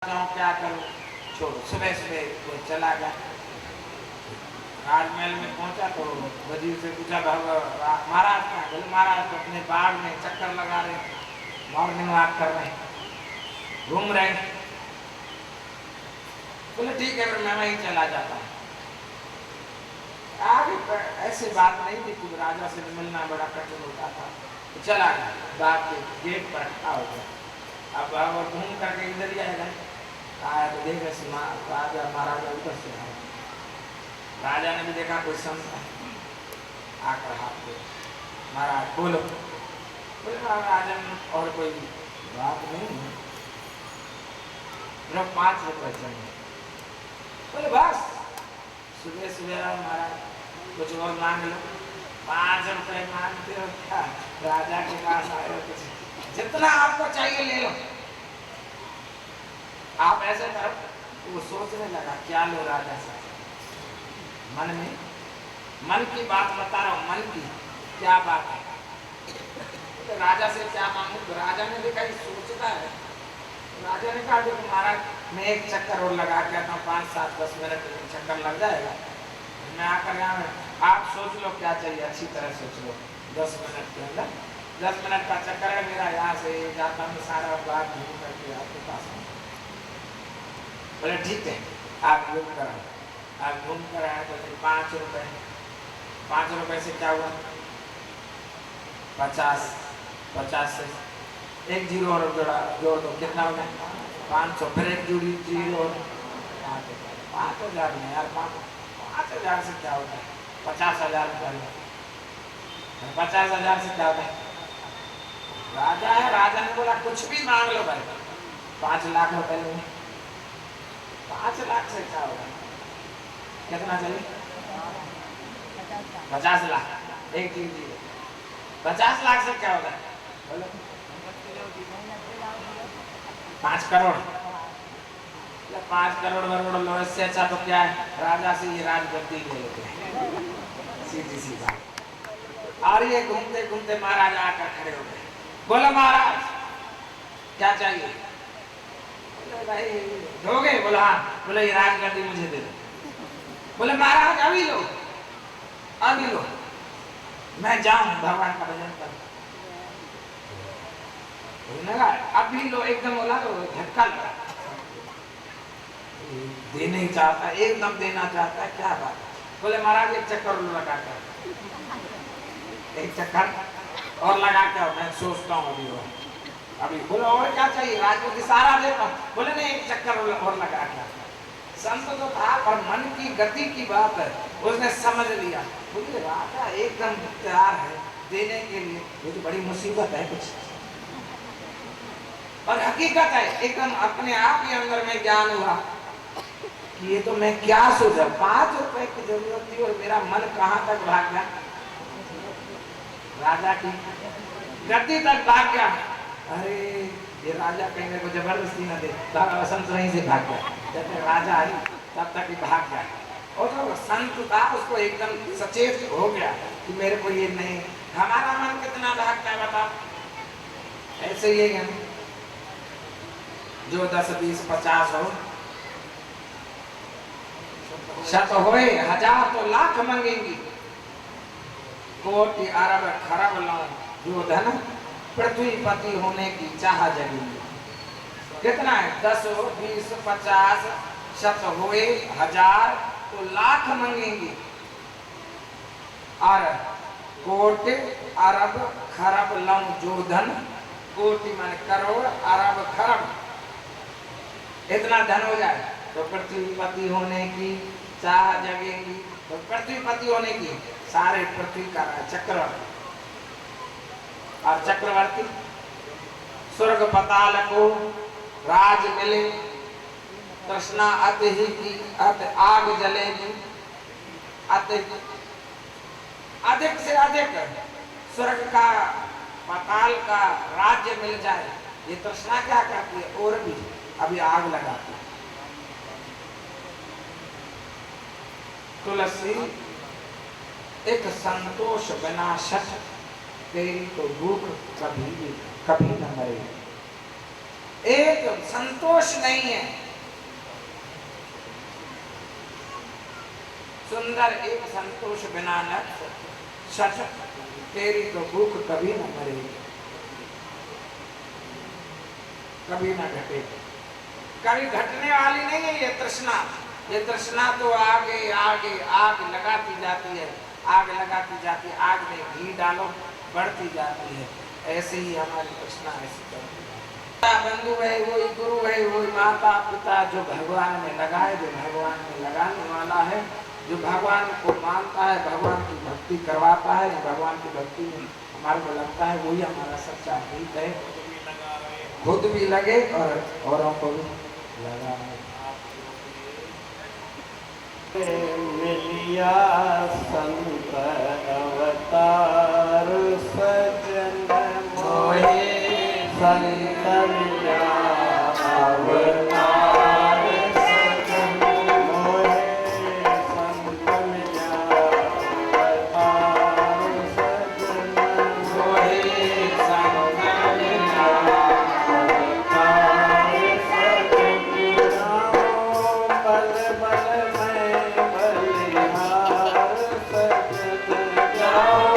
जाऊं क्या करूं, छोड़ो। सुबह सुबह वो चला गया। राजमहल में पहुंचा तो वजीर से पूछा महाराज क्या? बोले महाराज तो अपने बाग में चक्कर लगा रहे, मॉर्निंग वॉक कर रहे, घूम रहे। बोले ठीक है, फिर मैं वहीं चला जाता हूँ। आगे ऐसी बात नहीं थी कि राजा से मिलना बड़ा कठिन होता था। तो चला गया, बाग के गेट पर खड़ा हो गया। अब घूम करके इधर ही आएगा, आया तो देखा राजा महाराजा उधर से आए। राजा ने भी देखा कोई संत आकर हाथ पे, महाराज बोलो। बोले महाराजन और कोई बात नहीं है, 5 रुपए चाहिए। बोले बस सुबह सुबह महाराज कुछ और मांग लो। 5 रुपए मांगते हो क्या? राजा के पास आए हो, कुछ जितना आपको चाहिए ले लो। आप ऐसे करो। वो सोचने लगा क्या लो राजा से, मन में मन की बात बता रहा हूँ, मन की क्या बात है। तो राजा से क्या मांगू? तो राजा ने देखा ये सोचता है। राजा ने कहा देखो महाराज, मैं एक चक्कर और लगा के आता हूँ, 5, 7, 10 मिनट चक्कर लग जाएगा, मैं आकर यहाँ आप सोच लो क्या चाहिए, अच्छी तरह सोच लो। 10 मिनट के अंदर 10 मिनट का चक्कर है मेरा, यहाँ से जाता हूँ सारा बात घूम करके आपके पास। बोले ठीक है, आप घूम कर आए। आप घूम कर आए तो 5 रुपए, 5 रुपए से क्या हुआ? 50, 50 से एक जीरो और जोड़ दो, कितना हो गया? 500। फिर एक जीरो और 5,000 में यार, 5,000 से क्या होता है? 50,000 रुपया। 50,000 से क्या होता है? राजा है, राजा ने बोला कुछ भी मांग लो भाई, 5 लाख रुपए लेंगे। 5 लाख से क्या होगा? कितना चाहिए? 50 लाख। एक चीज 50 लाख से क्या होगा? 5 करोड़। 5 करोड़ बरोड़ लो, इससे अच्छा तो क्या है, राजा से ये राजगद्दी ले लेते हैं सीधी सी बात। और ये घूमते घूमते महाराज आकर खड़े हो गए। बोला महाराज क्या चाहिए? भाई दोगे? बोला हाँ। बोले ये राजगद्दी मुझे दे दो। बोले महाराज अभी लो, अभी लो, मैं जाऊं भगवान का भजन कर। अभी लो, एकदम बोला तो झटका लगा। दे नहीं चाहता, एकदम देना चाहता है, क्या बात। बोले महाराज एक चक्कर लगा कर, एक चक्कर और लगा कर मैं सोचता हूँ अभी। बोले और क्या चाहिए? राजगद्दी सारा देता हूँ। बोले नहीं, एक चक्कर और लगा कर। संत तो था पर मन की गति की बात है, उसने समझ लिया। बोले राजा एकदम तैयार है देने के लिए, ये तो बड़ी मुसीबत है कुछ। और हकीकत है, एकदम अपने आप ही अंदर में ज्ञान हुआ कि ये तो मैं क्या सोचा, 5 रुपए की जरूरत थी और मेरा मन कहाँ तक भाग गया, राजा की गद्दी तक भाग गया। अरे ये राजा कहीं मेरे को जबरदस्ती न दे, संत वहीं से भाग गया। जब तक राजा आई तब तक ही भाग गया। और जो संत था उसको एकदम सचेत हो गया कि मेरे को ये नहीं। हमारा मन कितना भागता है बताओ? ऐसे ही है जो 10, 20, 50 हो, शत होए 1000 तो लाख मांगेंगी, कोटि अरब खरब लाऊं जो धन पृथ्वीपति होने की चाह जगेगी। कितना है? 10 हो, 20, 50, शत होए 1000 तो लाख मांगेंगी, और कोटि अरब खरब लाऊं जो धन, कोटि मान करोड़, अरब खरब, इतना धन हो जाए तो पृथ्वीपति होने की चाह जगेगी। तो पृथ्वीपति होने की, सारे पृथ्वी का चक्रवर्ती, और चक्रवर्ती स्वर्ग पताल को राज मिले, तृष्णा अति ही की अति आग जलेगी। अधिक से अधिक स्वर्ग का पताल का राज्य मिल जाए, ये तृष्णा क्या करती है? और भी अभी आग लगाती है। तुलसी एक संतोष बिना शठ, तेरी तो भूख कभी न मरे। एक संतोष नहीं है। सुंदर एक संतोष बिना न सच, तेरी तो भूख कभी न मरेगी, कभी न घटेगी, कभी घटने वाली नहीं है ये तृष्णा। ये तृष्णा तो आगे आगे आग लगाती जाती है, आग लगाती जाती है, आग में घी डालो बढ़ती जाती है। ऐसे ही हमारी तृष्णा ऐसी चलती है। बंधु है वही गुरु है, वही माता पिता, जो भगवान में लगाए, जो भगवान में लगाने वाला है, जो भगवान को मानता है, भगवान की भक्ति करवाता है, भगवान की भक्ति में हमारे को लगता है वही हमारा सच्चा हित है। खुद भी लगे और औरों को भी लगाए। मिलिया संत अवतार सजन मोहे, संत मिलिया अवतार सजन मोहे, संत मिलिया अवतार सजन मोहे, संत मिलिया अवतार सजन। बल बल में बलिहार सजन जाओ,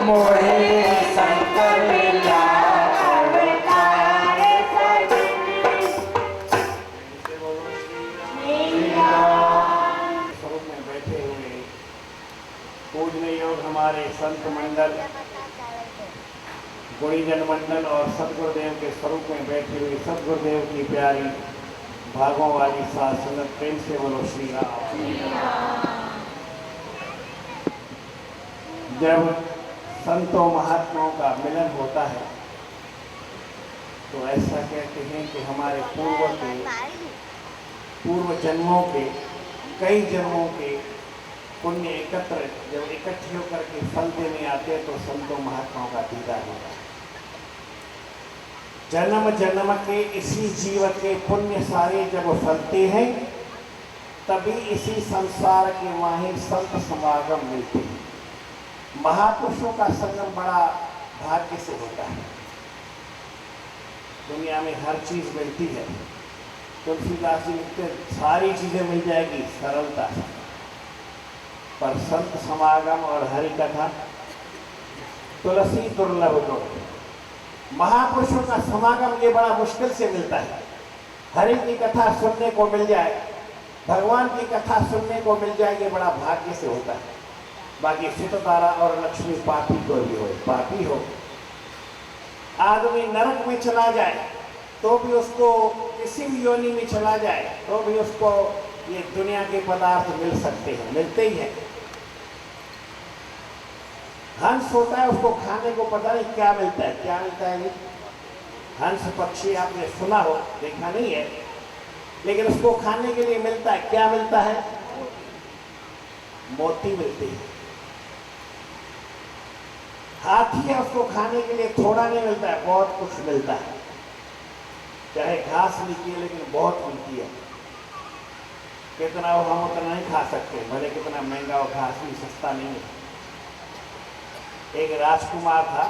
मोहे शंकर लीला अवतार स्वरूप में बैठे हुए पूजनीय योग हमारे संत मंडल, गुणीजन मंडल और सतगुरुदेव के स्वरूप में बैठे हुए सतगुरुदेव की प्यारी भागों वाली साथ संगत, प्रेम से बोलो श्री राम। जब संतों महात्माओं का मिलन होता है तो ऐसा कहते हैं कि हमारे पूर्व जन्मों के, कई जन्मों के पुण्य एकत्र जब इकट्ठे होकर के फल देने आते हैं तो संतों महात्माओं का दीदार होता है। जन्म जन्म के इसी जीव के पुण्य सारे जब फलते हैं तभी इसी संसार के माहिर संत समागम मिलते हैं। महापुरुषों का संगम बड़ा भाग्य से होता है। दुनिया में हर चीज मिलती है, तुलसीदास जी लिखते सारी चीजें मिल जाएगी सरलता से, पर संत समागम और हरि कथा तुलसी दुर्लभ दो। महापुरुषों का समागम ये बड़ा मुश्किल से मिलता है। हरि की कथा सुनने को मिल जाए, भगवान की कथा सुनने को मिल जाए, ये बड़ा भाग्य से होता है। बाकी सितारा और लक्ष्मी पापी को भी हो, पापी हो, आदमी नरक में चला जाए तो भी उसको, किसी भी योनि में चला जाए तो भी उसको ये दुनिया के पदार्थ मिल सकते हैं, मिलते ही हैं। हंस होता है, उसको खाने को पता नहीं क्या मिलता है, क्या मिलता है। हंस पक्षी आपने सुना हो, देखा नहीं है, लेकिन उसको खाने के लिए मिलता है, क्या मिलता है? मोती मिलती है। हाथी है, उसको खाने के लिए थोड़ा नहीं मिलता है, बहुत कुछ मिलता है। चाहे घास मिलती है लेकिन बहुत मिलती है। कितना हो हम उतना नहीं खा सकते, भले कितना महंगा हो, घास भी सस्ता नहीं है। एक राजकुमार था,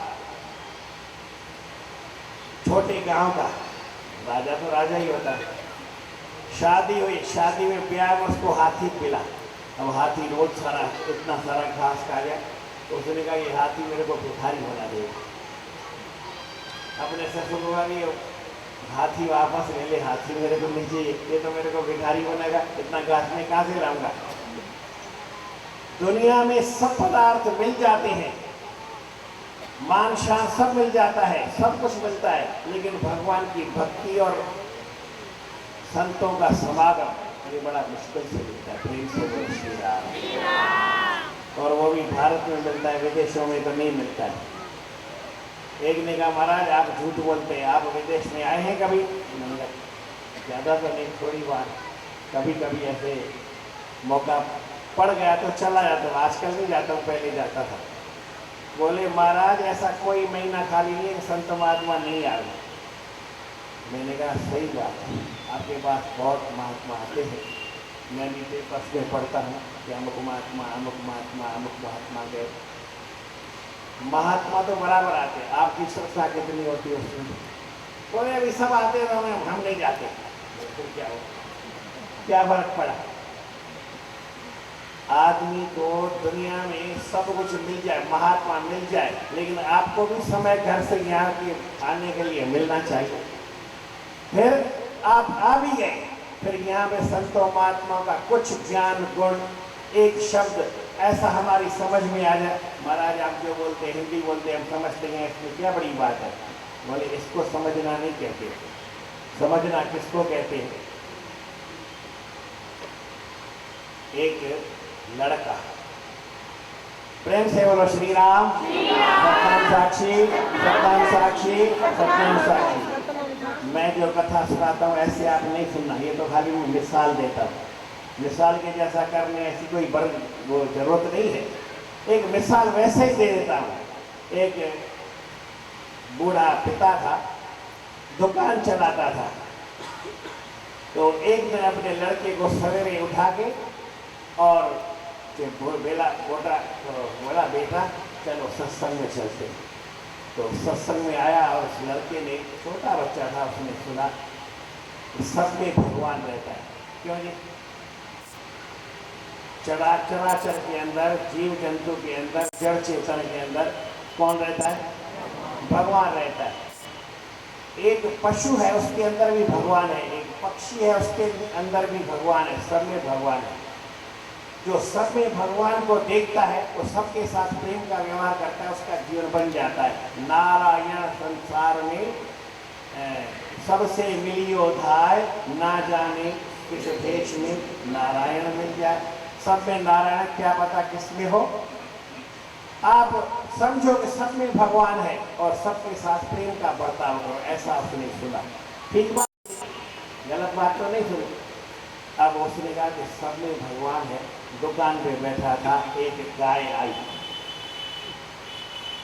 छोटे गांव का, राजा तो राजा ही होता है। शादी हुई, शादी में ब्याह में उसको हाथी मिला। अब हाथी रोज सारा इतना सारा घास खा गया तो उसने कहा ये हाथी मेरे को भिखारी बना देगा। अपने ससुर को कहा हाथी वापस ले ले, हाथी मेरे को नहीं चाहिए, ये तो मेरे को भिखारी बनेगा, इतना घास में कहाँ से लाऊंगा। दुनिया में सब पदार्थ मिल जाते हैं, मान शान सब मिल जाता है, सब कुछ मिलता है, लेकिन भगवान की भक्ति और संतों का समागम ये बड़ा मुश्किल से मिलता है। प्रेम से बोलो श्री राम। और वो भी भारत में मिलता है, विदेशों में तो नहीं मिलता है। एक ने कहा महाराज आप झूठ बोलते हैं, आप विदेश में आए हैं कभी? ज़्यादा तो नहीं, थोड़ी बार, कभी कभी ऐसे मौका पड़ गया तो चला जाता हूँ, आजकल नहीं जाता हूँ, पहले जाता था। बोले महाराज ऐसा कोई महीना खाली नहीं है संत महात्मा नहीं आ रहे। मैंने कहा सही बात है, आपके पास बहुत महात्मा आते हैं, मैं भी पेपर्स में पढ़ता हूँ कि अमुक महात्मा अमुक महात्मा अमुक महात्मा गए। महात्मा तो बराबर आते हैं, आपकी श्रद्धा कितनी होती है उसमें? बोले अभी सब आते हैं, हम नहीं जाते। फिर क्या हो, क्या फर्क पड़ा? आदमी को दुनिया में सब कुछ मिल जाए, महात्मा मिल जाए, लेकिन आपको भी समय घर से यहाँ के आने के लिए मिलना चाहिए। फिर आप आ भी गए, फिर यहाँ पे संतों महात्माओं का कुछ ज्ञान गुण, एक शब्द ऐसा हमारी समझ में आ जाए, महाराज आप जो बोलते हैं हिंदी बोलते हैं हम समझते हैं, इसमें क्या बड़ी बात है? बोले इसको समझना नहीं कहते, समझना किसको कहते हैं? एक लड़का, प्रेम से बोलो श्री राम। सत्यनाम साक्षी, सत्यनाम साक्षी, सत्यनाम साक्षी। मैं जो कथा सुनाता हूँ ऐसे आप नहीं सुनना, ये तो खाली मैं मिसाल देता हूँ। मिसाल के जैसा करने ऐसी कोई वो जरूरत नहीं है, एक मिसाल वैसे ही दे देता हूँ। एक बूढ़ा पिता था, दुकान चलाता था, तो एक दिन अपने लड़के को सवेरे उठा के और बोला बेटा चलो सत्संग में चलते। तो सत्संग में आया और उस लड़के ने, छोटा बच्चा था, उसने सुना सब में भगवान रहता है। क्यों जी? चराचर के अंदर, जीव जंतु के अंदर, जड़ चेतन के अंदर कौन रहता है? भगवान रहता है। एक पशु है उसके अंदर भी भगवान है, एक पक्षी है उसके अंदर भी भगवान है, सब में भगवान है। जो सब में भगवान को देखता है वो सबके साथ प्रेम का व्यवहार करता है, उसका जीवन बन जाता है। नारायण संसार में सबसे मिलियो धाय, ना जाने किस देश में नारायण मिल जाए। सब में नारायण, क्या पता किसमें हो। आप समझो कि सब में भगवान है और सबके साथ प्रेम का बर्ताव करो, ऐसा उसने सुना। ठीक बात, गलत बात तो नहीं सुनी। अब उसने कहा कि सब में भगवान है। दुकान पे बैठा था, एक गाय आई,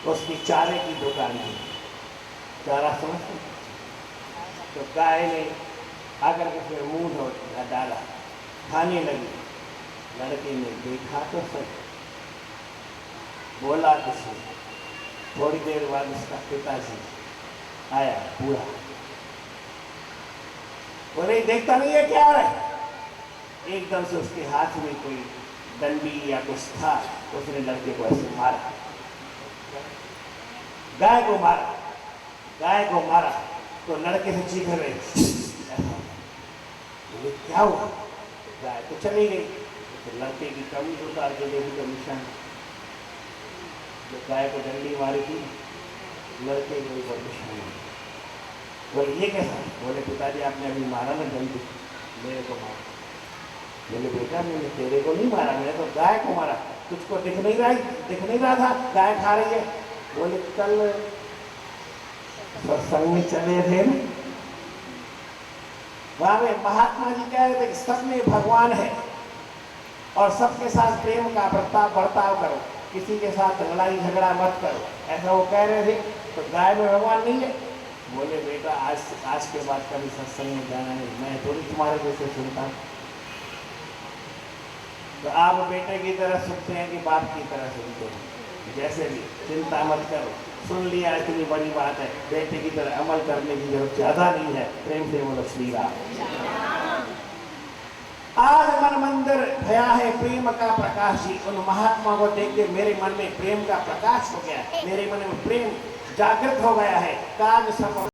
उसकी चारे की दुकान थी, चारा समझते। तो गाय ने आकर के फिर मुंह डाला, खाने लगी। लड़के ने देखा तो सही, बोला कुछ नहीं। थोड़ी देर बाद उसका पिताजी आया, बूढ़ा, बोले देखता नहीं है क्या है। एकदम से उसके हाथ में कोई डंडी या कुछ था, उसने लड़के को ऐसे मारा, गाय को मारा, गाय को मारा। तो लड़के से चीख रहे, बोले क्या हुआ? गाय तो चली गई। तो लड़के की कमीज उतार के देखी तो निशान, जो गाय को डंडी मारी थी लड़के के ऊपर निशान। बोले ये कैसा? बोले पिताजी आपने अभी मारा ना डंडी, मेरे को मारा। बोले बेटा मैंने तेरे को नहीं मारा, मैंने तो गाय को मारा। तुझको दिख नहीं रहा था गाय खा रही है? बोले कल सत्संग में चले थे ना, वहां में महात्मा जी कह रहे थे कि सब में भगवान है और सबके साथ प्रेम का बर्ताव करो, किसी के साथ लड़ाई झगड़ा मत करो, ऐसा वो कह रहे थे। तो गाय में भगवान नहीं है? बोले बेटा आज के बाद कभी सत्संग में जाना नहीं, मैं थोड़ी तुम्हारे जैसे सुनता हूँ। तो आप बेटे की तरह सुनते हैं कि बाप की तरह सुनते हैं? जैसे भी, चिंता मत करो, सुन लिया इतनी बड़ी बात है। बेटे की तरह अमल करने की जरूरत ज्यादा नहीं है। प्रेम से बोलो श्री राम। आज मन मंदिर भया है प्रेम का प्रकाश ही। उन महात्मा को देख के मेरे मन में प्रेम का प्रकाश हो गया, मेरे मन में प्रेम जागृत हो गया है। काज सब